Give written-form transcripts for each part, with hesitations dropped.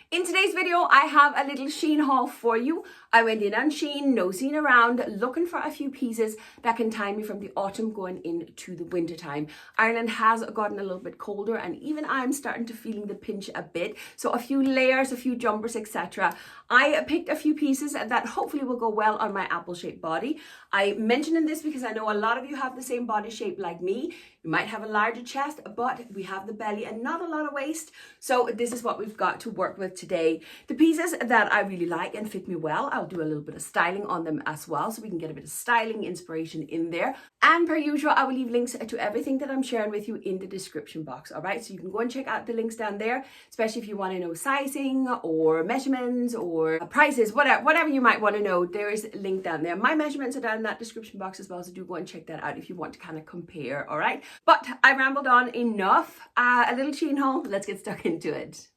In today's video, I have a little SHEIN haul for you. I went in on SHEIN, nosing around, looking for a few pieces that can time me from the autumn going into the winter time. Ireland has gotten a little bit colder and even I'm starting to feeling the pinch a bit. So a few layers, a few jumpers, etc. I picked a few pieces that hopefully will go well on my apple-shaped body. I mentioned this because I know a lot of you have the same body shape like me. You might have a larger chest, but we have the belly and not a lot of waist. So this is what we've got to work with today. The pieces that I really like and fit me well, I'll do a little bit of styling on them as well, so we can get a bit of styling inspiration in there. And per usual, I will leave links to everything that I'm sharing with you in the description box. All right, so you can go and check out the links down there, especially if you want to know sizing or measurements or prices, whatever you might want to know. There is a link down there. My measurements are down in that description box as well, so do go and check that out if you want to kind of compare. All right, but I rambled on enough. A little SHEIN haul. Let's get stuck into it.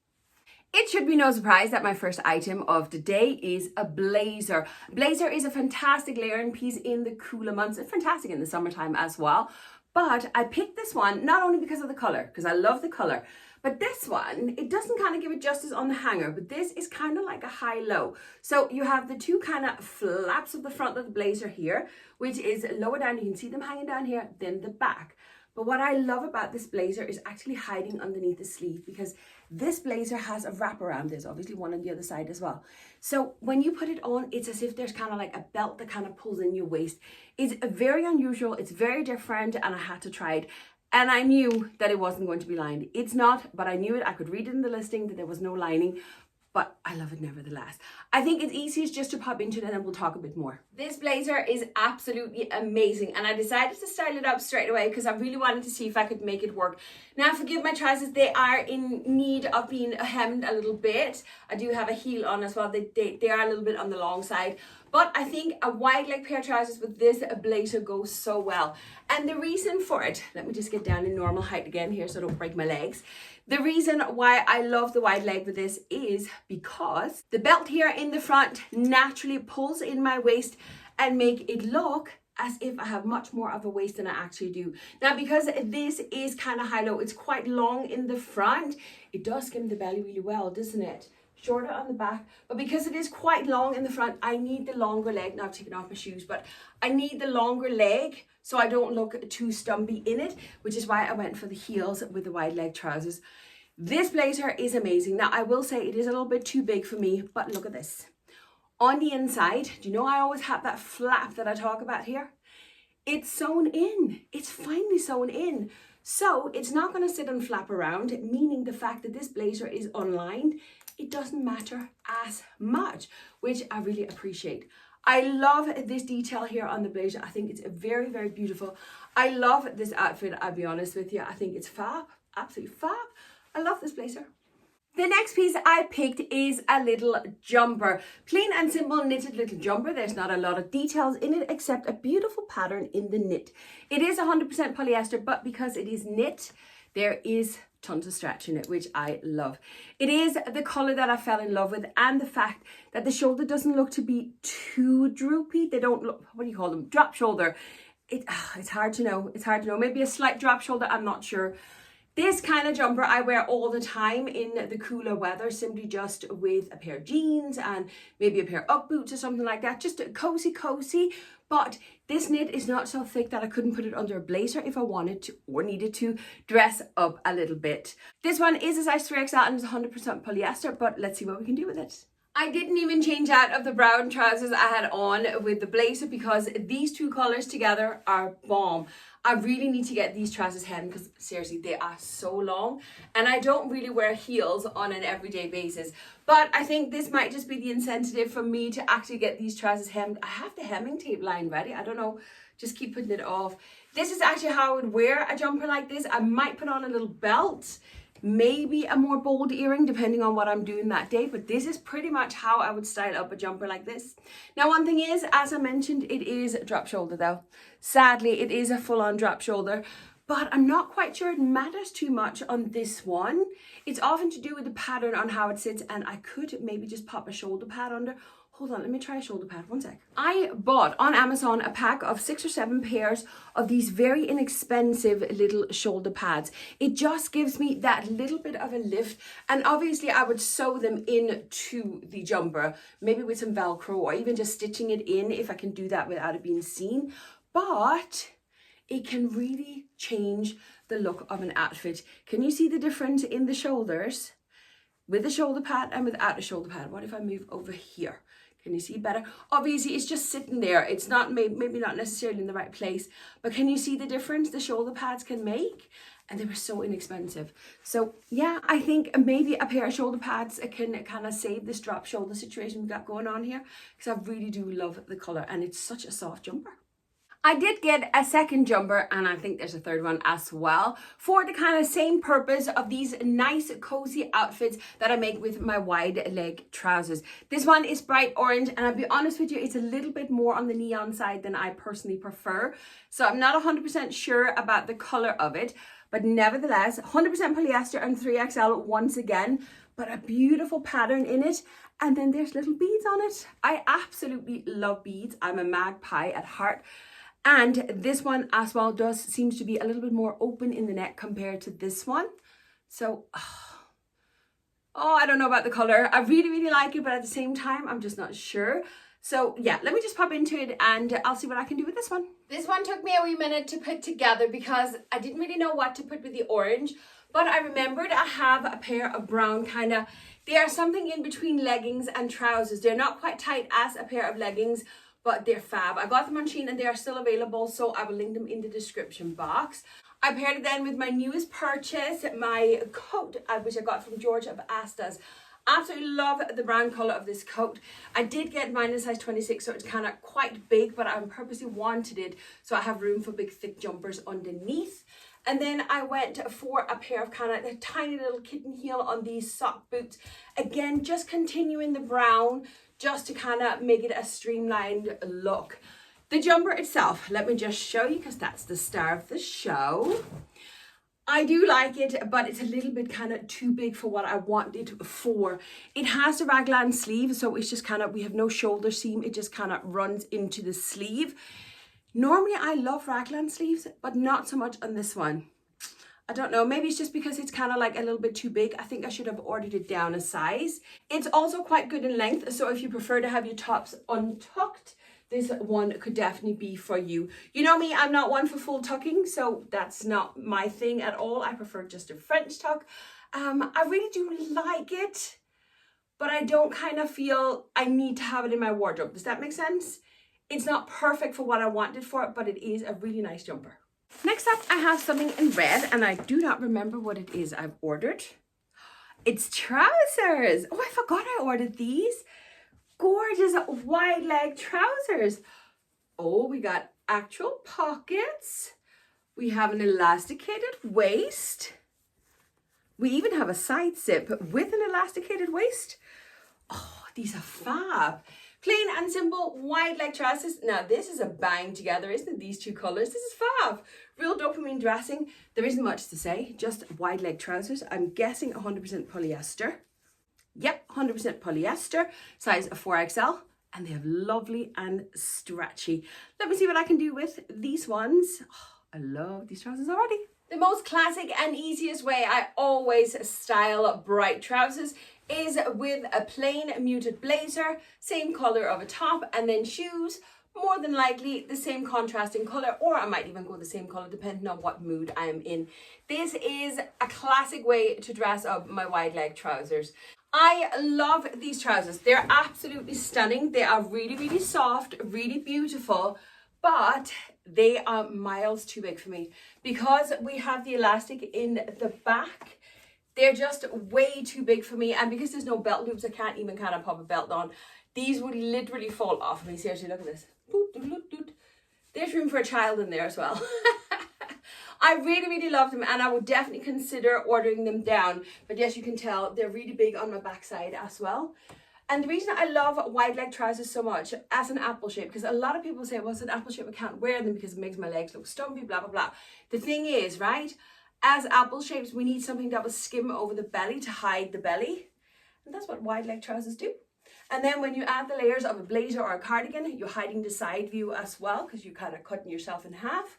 It should be no surprise that my first item of the day is a blazer. Blazer is a fantastic layering piece in the cooler months. It's fantastic in the summertime as well. But I picked this one not only because of the color, because I love the color, but this one, it doesn't kind of give it justice on the hanger, but this is kind of like a high-low. So you have the two kind of flaps of the front of the blazer here, which is lower down. You can see them hanging down here, then the back. But what I love about this blazer is actually hiding underneath the sleeve, because this blazer has a wraparound. There's obviously one on the other side as well. So when you put it on, it's as if there's kind of like a belt that kind of pulls in your waist. It's very unusual. It's very different, and I had to try it. And I knew that it wasn't going to be lined. It's not, but I knew it. I could read it in the listing that there was no lining. But I love it nevertheless. I think it's easiest just to pop into it and we'll talk a bit more. This blazer is absolutely amazing, and I decided to style it up straight away because I really wanted to see if I could make it work. Now, forgive my trousers, they are in need of being hemmed a little bit. I do have a heel on as well. They are a little bit on the long side. But I think a wide leg pair of trousers with this blazer goes so well. And the reason for it, let me just get down in normal height again here so I don't break my legs. The reason why I love the wide leg with this is because the belt here in the front naturally pulls in my waist and make it look as if I have much more of a waist than I actually do. Now, because this is kind of high-low, it's quite long in the front, it does skim the belly really well, doesn't it? Shorter on the back, but because it is quite long in the front, I need the longer leg. Now I've taken off my shoes, but I need the longer leg so I don't look too stumpy in it, which is why I went for the heels with the wide leg trousers. This blazer is amazing. Now I will say it is a little bit too big for me, but look at this. On the inside, do you know I always have that flap that I talk about here? It's sewn in. It's finely sewn in. So it's not going to sit and flap around, meaning the fact that this blazer is unlined, it doesn't matter as much, which I really appreciate. I love this detail here on the blazer. I think it's very, very beautiful. I love this outfit, I'll be honest with you. I think it's fab, absolutely fab. I love this blazer. The next piece I picked is a little jumper. Plain and simple knitted little jumper. There's not a lot of details in it except a beautiful pattern in the knit. It is 100% polyester, but because it is knit, there is tons of stretch in it, which I love. It is the color that I fell in love with, and the fact that the shoulder doesn't look to be too droopy. They don't look, what do you call them? Drop shoulder. It's hard to know. It's hard to know. Maybe a slight drop shoulder. I'm not sure. This kind of jumper I wear all the time in the cooler weather, simply just with a pair of jeans and maybe a pair of Ugg boots or something like that. Just cozy. But this knit is not so thick that I couldn't put it under a blazer if I wanted to or needed to dress up a little bit. This one is a size 3XL and is 100% polyester, but let's see what we can do with it. I didn't even change out of the brown trousers I had on with the blazer because these two colors together are bomb. I really need to get these trousers hemmed because seriously, they are so long and I don't really wear heels on an everyday basis. But I think this might just be the incentive for me to actually get these trousers hemmed. I have the hemming tape line ready. I don't know, just keep putting it off. This is actually how I would wear a jumper like this. I might put on a little belt, maybe a more bold earring depending on what I'm doing that day, but this is pretty much how I would style up a jumper like this. Now, one thing is, as I mentioned, it is drop shoulder though. Sadly, it is a full-on drop shoulder, but I'm not quite sure it matters too much on this one. It's often to do with the pattern on how it sits, and I could maybe just pop a shoulder pad under. Hold on, let me try a shoulder pad, one sec. I bought on Amazon a pack of 6 or 7 pairs of these very inexpensive little shoulder pads. It just gives me that little bit of a lift, and obviously I would sew them into the jumper, maybe with some Velcro or even just stitching it in if I can do that without it being seen. But it can really change the look of an outfit. Can you see the difference in the shoulders? With a shoulder pad and without a shoulder pad. What if I move over here? Can you see better? Obviously, it's just sitting there. It's not maybe not necessarily in the right place, but can you see the difference the shoulder pads can make? And they were so inexpensive. So yeah, I think maybe a pair of shoulder pads can kind of save this drop shoulder situation we've got going on here, because I really do love the color and it's such a soft jumper. I did get a second jumper, and I think there's a third one as well, for the kind of same purpose of these nice cozy outfits that I make with my wide leg trousers. This one is bright orange, and I'll be honest with you, it's a little bit more on the neon side than I personally prefer. So I'm not 100% sure about the color of it, but nevertheless, 100% polyester and 3XL once again, but a beautiful pattern in it. And then there's little beads on it. I absolutely love beads. I'm a magpie at heart. And this one as well seems to be a little bit more open in the neck compared to this one. So, I don't know about the color. I really like it, but at the same time, I'm just not sure. So yeah, let me just pop into it and I'll see what I can do with this one. This one took me a wee minute to put together because I didn't really know what to put with the orange, but I remembered I have a pair of brown they are something in between leggings and trousers. They're not quite tight as a pair of leggings, but they're fab. I got them on SHEIN and they are still available, so I will link them in the description box. I paired it then with my newest purchase, my coat, which I got from George of Asda's. Absolutely love the brown color of this coat. I did get mine in size 26, so it's kind of quite big, but I purposely wanted it so I have room for big thick jumpers underneath. And then I went for a pair of a tiny little kitten heel on these sock boots. Again, just continuing the brown, just to kind of make it a streamlined look. The jumper itself, let me just show you, because that's the star of the show. I do like it, but it's a little bit too big for what I want it for. It has the raglan sleeve, so it's just we have no shoulder seam. It just runs into the sleeve. Normally I love raglan sleeves, but not so much on this one. I don't know, maybe it's just because it's like a little bit too big. I think I should have ordered it down a size. It's also quite good in length, so if you prefer to have your tops untucked, this one could definitely be for you. You know me, I'm not one for full tucking, so that's not my thing at all. I prefer just a French tuck. I really do like it, but I don't feel I need to have it in my wardrobe. Does that make sense? It's not perfect for what I want it for, but it is a really nice jumper. Next up, I have something in red, and I do not remember what it is I've ordered. It's trousers. Oh, I forgot I ordered these. Gorgeous wide leg trousers. Oh, we got actual pockets. We have an elasticated waist. We even have a side zip with an elasticated waist. Oh, these are fab. Plain and simple wide leg trousers. Now this is a bang together, isn't it? These two colors. This is fab. Real dopamine dressing. There isn't much to say. Just wide leg trousers. I'm guessing 100% polyester. Yep, 100% polyester. Size 4XL. And they have lovely and stretchy. Let me see what I can do with these ones. Oh, I love these trousers already. The most classic and easiest way I always style bright trousers is with a plain muted blazer, same color of a top, and then shoes, more than likely the same contrasting color, or I might even go the same color depending on what mood I am in. This is a classic way to dress up my wide leg trousers. I love these trousers. They're absolutely stunning. They are really soft, really beautiful, but they are miles too big for me. Because we have the elastic in the back, they're just way too big for me. And because there's no belt loops, I can't even pop a belt on. These would literally fall off me. Seriously, look at this. There's room for a child in there as well. I really love them, and I would definitely consider ordering them down. But yes, you can tell they're really big on my backside as well. And the reason I love wide leg trousers so much as an apple shape, because a lot of people say, well, it's an apple shape, I can't wear them because it makes my legs look stumpy, blah, blah, blah. The thing is, right, as apple shapes, we need something that will skim over the belly to hide the belly. And that's what wide leg trousers do. And then when you add the layers of a blazer or a cardigan, you're hiding the side view as well because you're kind of cutting yourself in half.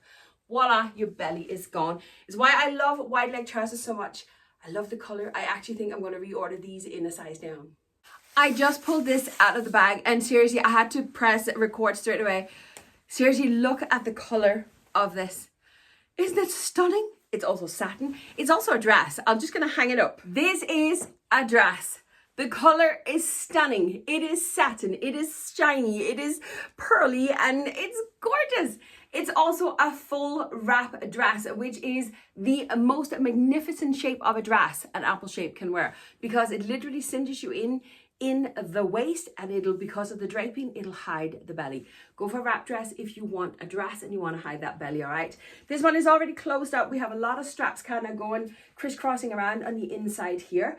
Voila, your belly is gone. It's why I love wide leg trousers so much. I love the color. I actually think I'm going to reorder these in a size down. I just pulled this out of the bag and seriously, I had to press record straight away. Seriously, look at the color of this. Isn't it stunning? It's also satin. It's also a dress. I'm just going to hang it up. This is a dress. The color is stunning. It is satin. It is shiny. It is pearly and it's gorgeous. It's also a full wrap dress, which is the most magnificent shape of a dress an apple shape can wear because it literally cinches you in the waist and it'll, because of the draping, it'll hide the belly. Go for a wrap dress if you want a dress and you want to hide that belly, all right? This one is already closed up. We have a lot of straps kind of going crisscrossing around on the inside here.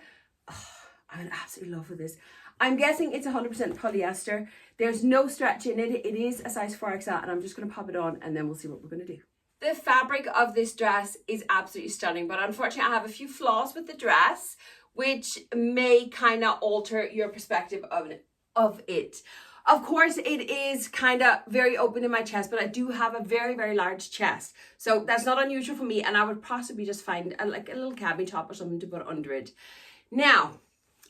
Oh, I'm in absolute love with this. I'm guessing it's 100% polyester. There's no stretch in it. It is a size 4XL and I'm just going to pop it on and then we'll see what we're going to do. The fabric of this dress is absolutely stunning, but unfortunately I have a few flaws with the dress which may kind of alter your perspective of it. Of course, it is kind of very open in my chest, but I do have a very, very large chest. So that's not unusual for me, and I would possibly just find like a little cabbie top or something to put under it. Now,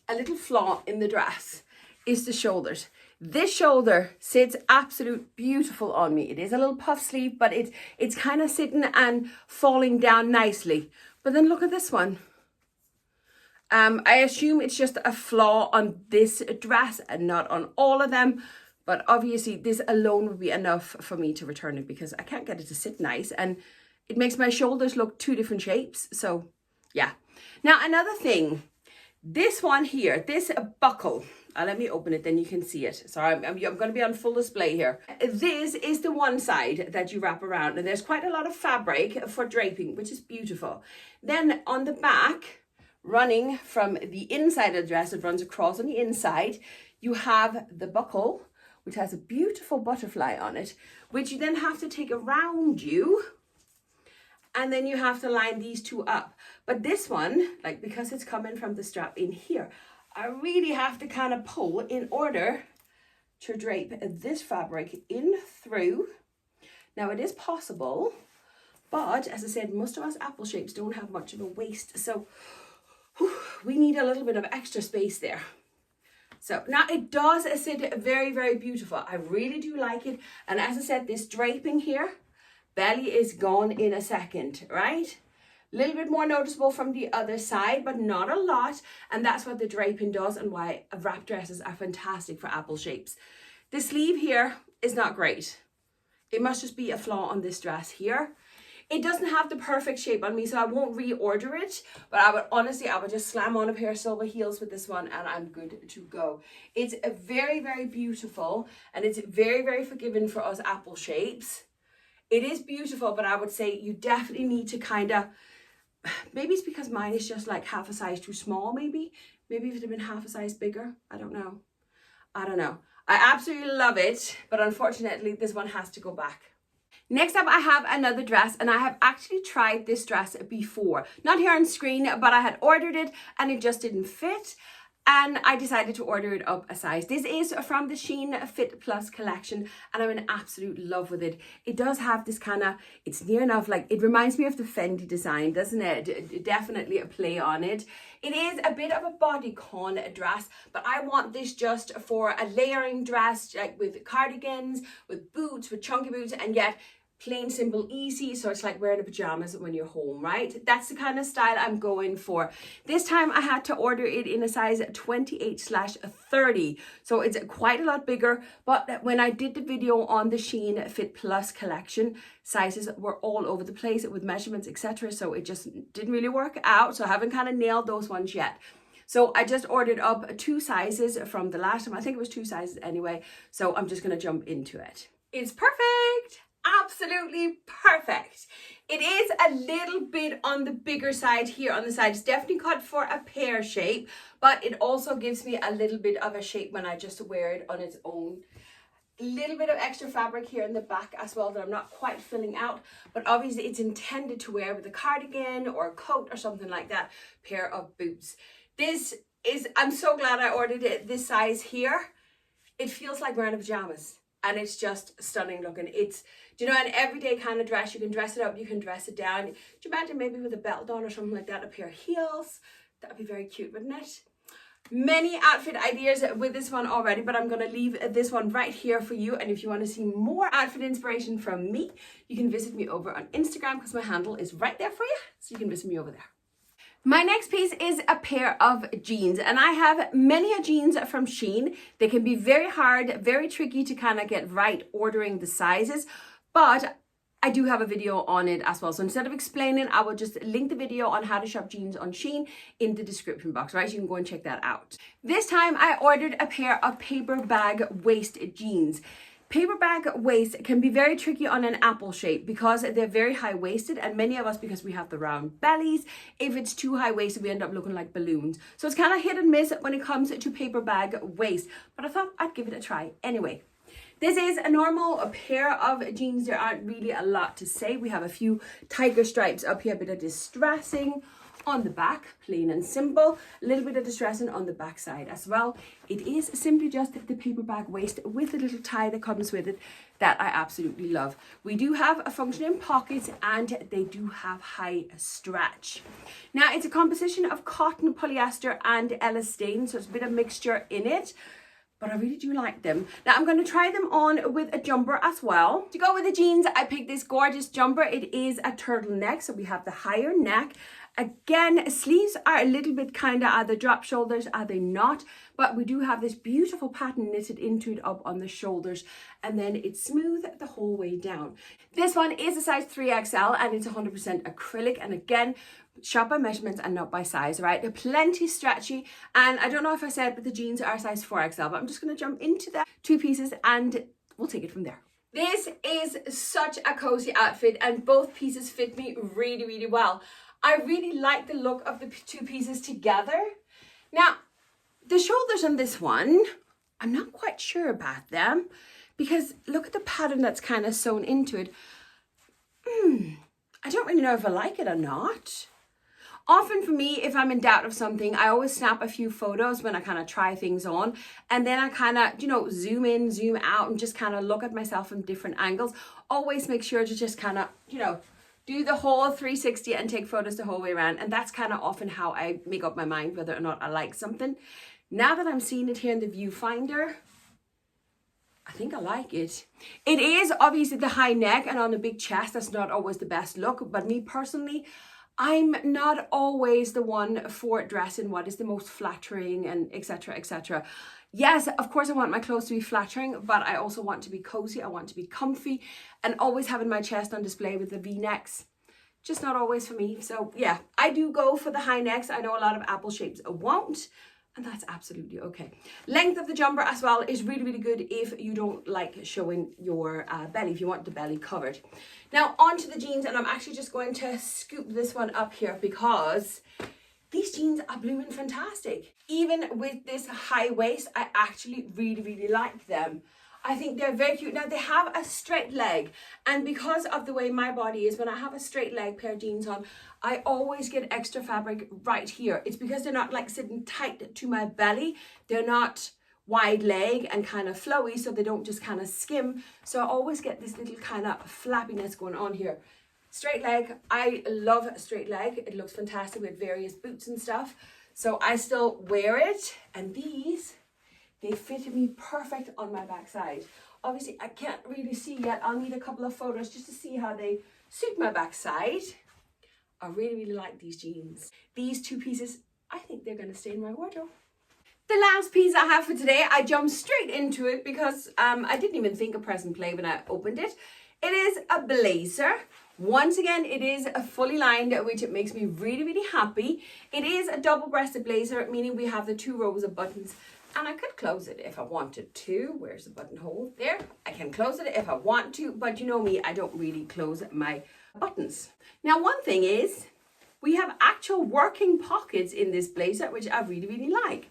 a little flaw in the dress is the shoulders. This shoulder sits absolute beautiful on me. It is a little puff sleeve, but it's kind of sitting and falling down nicely. But then look at this one. I assume it's just a flaw on this dress and not on all of them. But obviously this alone would be enough for me to return it because I can't get it to sit nice. And it makes my shoulders look two different shapes. So yeah. Now another thing, this one here, this buckle. Let me open it, then you can see it. Sorry, I'm going to be on full display here. This is the one side that you wrap around. And there's quite a lot of fabric for draping, which is beautiful. Then on the back, running from the inside of the dress, it runs across on the inside, you have the buckle, which has a beautiful butterfly on it, which you then have to take around you, and then you have to line these two up. But this one, like because it's coming from the strap in here, I really have to kind of pull in order to drape this fabric in through. Now it is possible, but as I said, most of us apple shapes don't have much of a waist, so we need a little bit of extra space there. So now it does sit very, very beautiful. I really do like it. And as I said, this draping here, belly is gone in a second, right? A little bit more noticeable from the other side, but not a lot. And that's what the draping does and why wrap dresses are fantastic for apple shapes. The sleeve here is not great. It must just be a flaw on this dress here. It doesn't have the perfect shape on me, so I won't reorder it. But I would just slam on a pair of silver heels with this one and I'm good to go. It's a very, very beautiful and it's very, very forgiving for us apple shapes. It is beautiful, but I would say you definitely need to kind of, maybe it's because mine is just like half a size too small, maybe. Maybe if it had been half a size bigger, I don't know. I absolutely love it, but unfortunately this one has to go back. Next up, I have another dress, and I have actually tried this dress before. Not here on screen, but I had ordered it and it just didn't fit. And I decided to order it up a size. This is from the SHEIN Fit Plus collection and I'm in absolute love with it. It does have this kind of, it's near enough, like it reminds me of the Fendi design, doesn't it? Definitely a play on it. It is a bit of a bodycon dress, but I want this just for a layering dress, like with cardigans, with boots, with chunky boots, and yet plain, simple, easy, so it's like wearing the pajamas when you're home, right? That's the kind of style I'm going for. This time I had to order it in a size 28/30, so it's quite a lot bigger, but when I did the video on the SHEIN Fit Plus collection, sizes were all over the place with measurements, etc., so it just didn't really work out, so I haven't kind of nailed those ones yet. So I just ordered up 2 sizes from the last time. I think it was 2 sizes anyway, so I'm just going to jump into it. It's perfect! Absolutely perfect. It is a little bit on the bigger side here on the side. It's definitely cut for a pear shape, but it also gives me a little bit of a shape when I just wear it on its own. A little bit of extra fabric here in the back as well that I'm not quite filling out, but obviously it's intended to wear with a cardigan or a coat or something like that. Pair of boots. This I'm so glad I ordered it this size here. It feels like wearing pajamas. And it's just stunning looking. It's, do you know, an everyday kind of dress. You can dress it up, you can dress it down. Do you imagine maybe with a belt on or something like that, a pair of heels? That would be very cute, wouldn't it? Many outfit ideas with this one already, but I'm going to leave this one right here for you. And if you want to see more outfit inspiration from me, you can visit me over on Instagram because my handle is right there for you. So you can visit me over there. My next piece is a pair of jeans, and I have many jeans from SHEIN. They can be very hard, very tricky to kind of get right ordering the sizes, but I do have a video on it as well. So instead of explaining, I will just link the video on how to shop jeans on SHEIN in the description box, right? So you can go and check that out. This time I ordered a pair of paper bag waist jeans. Paper bag waist can be very tricky on an apple shape because they're very high-waisted, and many of us, because we have the round bellies, if it's too high-waisted, we end up looking like balloons. So it's kind of hit and miss when it comes to paper bag waist, but I thought I'd give it a try anyway. This is a normal pair of jeans. There aren't really a lot to say. We have a few tiger stripes up here, a bit of distressing on the back, plain and simple. A little bit of distressing on the back side as well. It is simply just the paper bag waist with a little tie that comes with it that I absolutely love. We do have a functioning pocket and they do have high stretch. Now it's a composition of cotton, polyester and elastane, so it's a bit of mixture in it. But I really do like them. Now I'm going to try them on with a jumper as well. To go with the jeans, I picked this gorgeous jumper. It is a turtleneck, so we have the higher neck. Again, sleeves are a little bit kind of, are they drop shoulders, are they not? But we do have this beautiful pattern knitted into it up on the shoulders, and then it's smooth the whole way down. This one is a size 3XL and it's 100% acrylic, and again, shop by measurements and not by size, right? They're plenty stretchy, and I don't know if I said, but the jeans are a size 4XL, but I'm just going to jump into the two pieces and we'll take it from there. This is such a cozy outfit and both pieces fit me really, really well. I really like the look of the two pieces together. Now, the shoulders on this one, I'm not quite sure about them because look at the pattern that's kind of sewn into it. I don't really know if I like it or not. Often for me, if I'm in doubt of something, I always snap a few photos when I kind of try things on, and then I kind of, you know, zoom in, zoom out and just kind of look at myself from different angles. Always make sure to just kind of, you know, do the whole 360 and take photos the whole way around. And that's kind of often how I make up my mind whether or not I like something. Now that I'm seeing it here in the viewfinder, I think I like it. It is obviously the high neck and on a big chest. That's not always the best look. But me personally, I'm not always the one for dressing what is the most flattering and etc, etc. Yes, of course I want my clothes to be flattering, but I also want to be cozy, I want to be comfy, and always having my chest on display with the V-necks, just not always for me. So yeah, I do go for the high necks. I know a lot of apple shapes won't, and that's absolutely okay. Length of the jumper as well is really, really good if you don't like showing your belly, if you want the belly covered. Now onto the jeans, and I'm actually just going to scoop this one up here because these jeans are blooming fantastic. Even with this high waist, I actually really, really like them. I think they're very cute. Now they have a straight leg, and because of the way my body is, when I have a straight leg pair of jeans on, I always get extra fabric right here. It's because they're not like sitting tight to my belly. They're not wide leg and kind of flowy, so they don't just kind of skim. So I always get this little kind of flappiness going on here. Straight leg, I love a straight leg. It looks fantastic with various boots and stuff. So I still wear it, and these, they fit me perfect on my backside. Obviously, I can't really see yet. I'll need a couple of photos just to see how they suit my backside. I really, really like these jeans. These two pieces, I think they're gonna stay in my wardrobe. The last piece I have for today, I jumped straight into it because I didn't even think of press and play when I opened it. It is a blazer. Once again, it is a fully lined, which it makes me really, really happy. It is a double-breasted blazer, meaning we have the 2 rows of buttons, and I could close it if I wanted to. Where's the buttonhole? There. I can close it if I want to, but you know me, I don't really close my buttons. Now, one thing is, we have actual working pockets in this blazer, which I really, really like.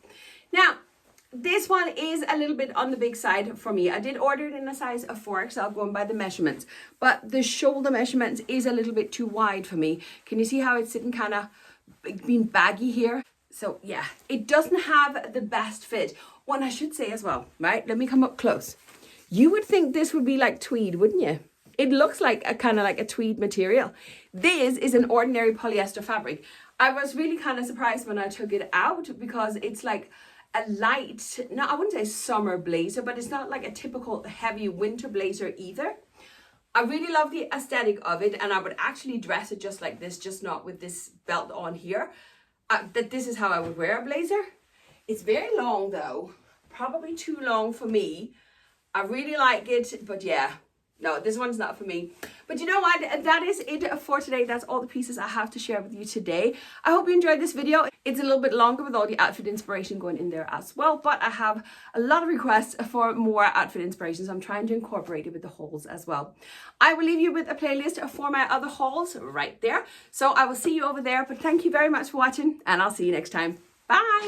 Now, this one is a little bit on the big side for me. I did order it in a size of 4XL, going by the measurements, but the shoulder measurements is a little bit too wide for me. Can you see how it's sitting kind of being baggy here? So yeah, it doesn't have the best fit. One I should say as well, right? Let me come up close. You would think this would be like tweed, wouldn't you? It looks like a kind of like a tweed material. This is an ordinary polyester fabric. I was really kind of surprised when I took it out because it's like a light, no, I wouldn't say summer blazer, but it's not like a typical heavy winter blazer either. I really love the aesthetic of it, and I would actually dress it just like this, just not with this belt on here. That this is how I would wear a blazer. It's very long though, probably too long for me. I really like it, but yeah, no, this one's not for me. But you know what? That is it for today. That's all the pieces I have to share with you today. I hope you enjoyed this video. It's a little bit longer with all the outfit inspiration going in there as well, but I have a lot of requests for more outfit inspirations. I'm trying to incorporate it with the hauls as well. I will leave you with a playlist for my other hauls right there. So I will see you over there, but thank you very much for watching, and I'll see you next time. Bye.